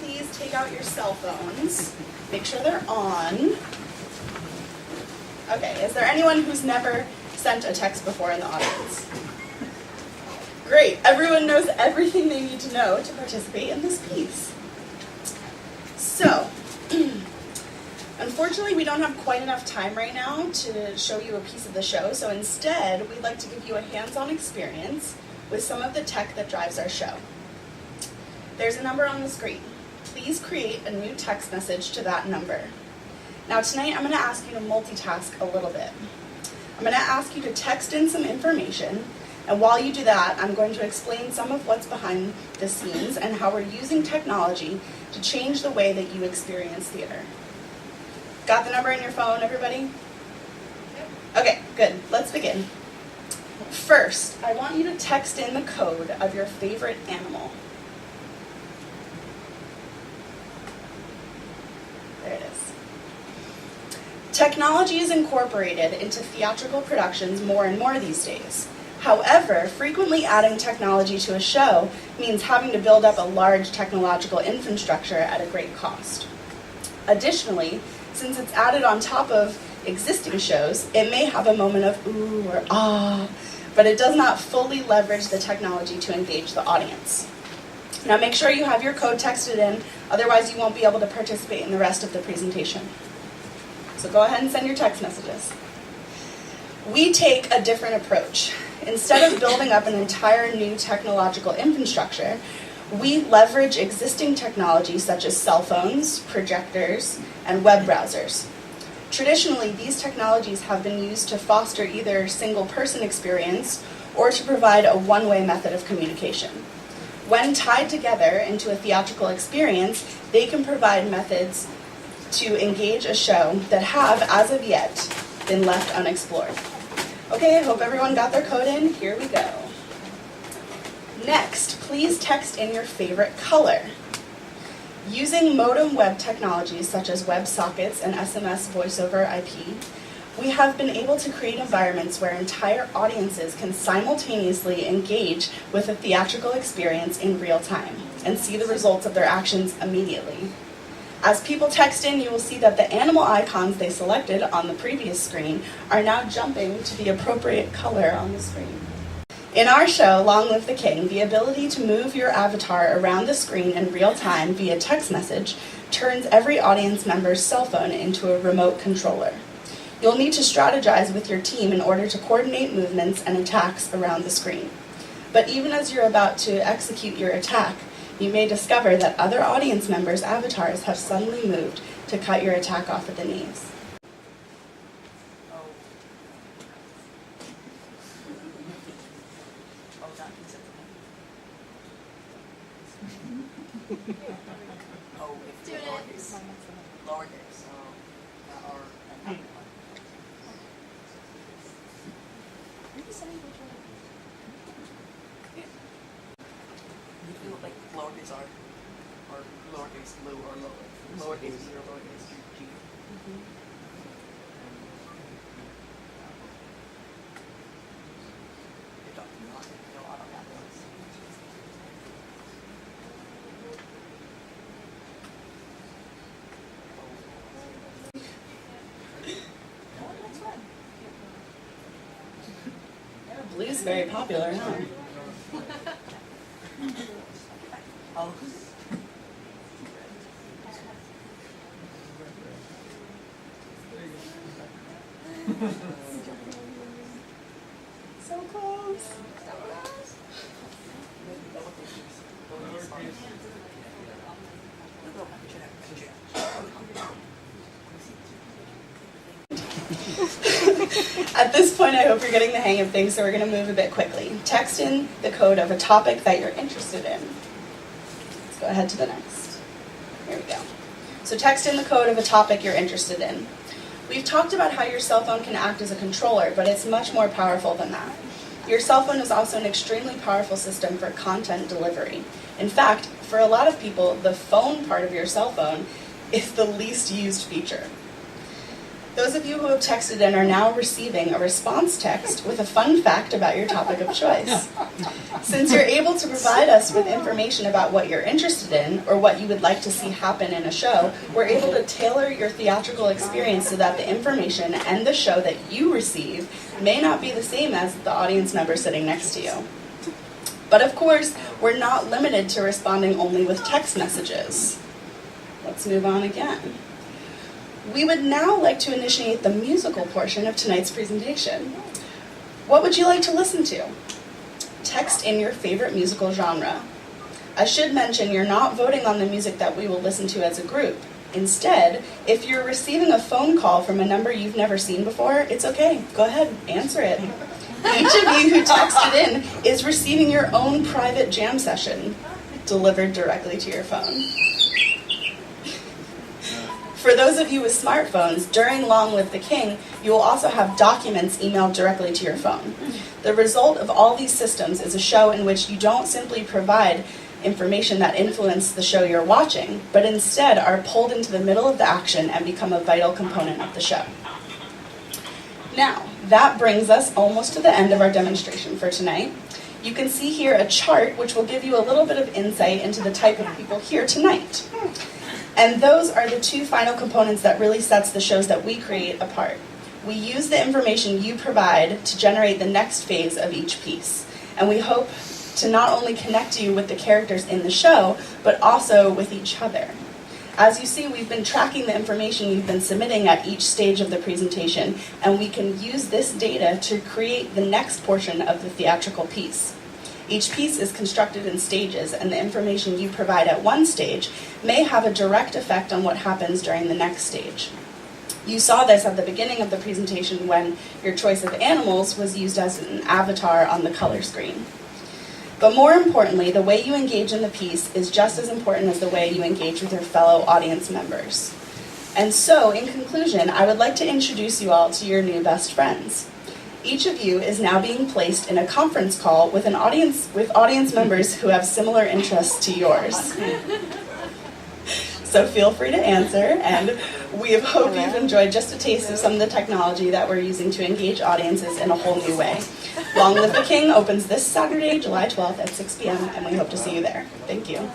please take out your cell phones. Make sure they're on. Okay, is there anyone who's never sent a text before in the audience? Great, everyone knows everything they need to know to participate in this piece. So, unfortunately we don't have quite enough time right now to show you a piece of the show, so instead we'd like to give you a hands-on experience with some of the tech that drives our show. There's a number on the screen. Please create a new text message to that number. Now tonight I'm going to ask you to multitask a little bit. I'm going to ask you to text in some information, and while you do that, I'm going to explain some of what's behind the scenes and how we're using technology to change the way that you experience theater. Got the number in your phone, everybody? Yep. Okay, good. Let's begin. First, I want you to text in the code of your favorite animal. There it is. Technology is incorporated into theatrical productions more and more these days. However, frequently adding technology to a show means having to build up a large technological infrastructure at a great cost. Additionally, since it's added on top of existing shows, it may have a moment of ooh or ah, but it does not fully leverage the technology to engage the audience. Now make sure you have your code texted in, otherwise you won't be able to participate in the rest of the presentation. So go ahead and send your text messages. We take a different approach. Instead of building up an entire new technological infrastructure, we leverage existing technology such as cell phones, projectors, and web browsers. Traditionally, these technologies have been used to foster either single-person experience or to provide a one-way method of communication. When tied together into a theatrical experience, they can provide methods to engage a show that have, as of yet, been left unexplored. Okay, I hope everyone got their code in. Here we go. Next, please text in your favorite color. Using modem web technologies such as WebSockets and SMS voice over IP, we have been able to create environments where entire audiences can simultaneously engage with a theatrical experience in real time and see the results of their actions immediately. As people text in, you will see that the animal icons they selected on the previous screen are now jumping to the appropriate color on the screen. In our show, Long Live the King, the ability to move your avatar around the screen in real time via text message turns every audience member's cell phone into a remote controller. You'll need to strategize with your team in order to coordinate movements and attacks around the screen. But even as you're about to execute your attack, you may discover that other audience members' avatars have suddenly moved to cut your attack off at the knees. Students. Lowercase. You feel like lowercase r, or lowercase lu, or lowercase b, or lowercase g. You're talking about it, you know, auto capitals. Blue's very popular, huh? Oh. So close. At this point, I hope you're getting the hang of things, so we're going to move a bit quickly. Text in the code of a topic that you're interested in. Let's go ahead to the next. Here we go. So text in the code of a topic you're interested in. We've talked about how your cell phone can act as a controller, but it's much more powerful than that. Your cell phone is also an extremely powerful system for content delivery. In fact, for a lot of people, the phone part of your cell phone is the least used feature. Those of you who have texted in are now receiving a response text with a fun fact about your topic of choice. Since you're able to provide us with information about what you're interested in or what you would like to see happen in a show, we're able to tailor your theatrical experience so that the information and the show that you receive may not be the same as the audience member sitting next to you. But of course, we're not limited to responding only with text messages. Let's move on again. We would now like to initiate the musical portion of tonight's presentation. What would you like to listen to? Text in your favorite musical genre. I should mention you're not voting on the music that we will listen to as a group. Instead, if you're receiving a phone call from a number you've never seen before, it's okay. Go ahead, answer it. Each of you who texted in is receiving your own private jam session delivered directly to your phone. For those of you with smartphones, during Long Live the King, you will also have documents emailed directly to your phone. The result of all these systems is a show in which you don't simply provide information that influence the show you're watching, but instead are pulled into the middle of the action and become a vital component of the show. Now, that brings us almost to the end of our demonstration for tonight. You can see here a chart which will give you a little bit of insight into the type of people here tonight. And those are the two final components that really sets the shows that we create apart. We use the information you provide to generate the next phase of each piece. And we hope to not only connect you with the characters in the show, but also with each other. As you see, we've been tracking the information you've been submitting at each stage of the presentation, and we can use this data to create the next portion of the theatrical piece. Each piece is constructed in stages, and the information you provide at one stage may have a direct effect on what happens during the next stage. You saw this at the beginning of the presentation when your choice of animals was used as an avatar on the color screen. But more importantly, the way you engage in the piece is just as important as the way you engage with your fellow audience members. And so, in conclusion, I would like to introduce you all to your new best friends. Each of you is now being placed in a conference call with audience members who have similar interests to yours. So feel free to answer, and we hope you've enjoyed just a taste of some of the technology that we're using to engage audiences in a whole new way. Long Live the King opens this Saturday, July 12th at 6 p.m., and we hope to see you there. Thank you.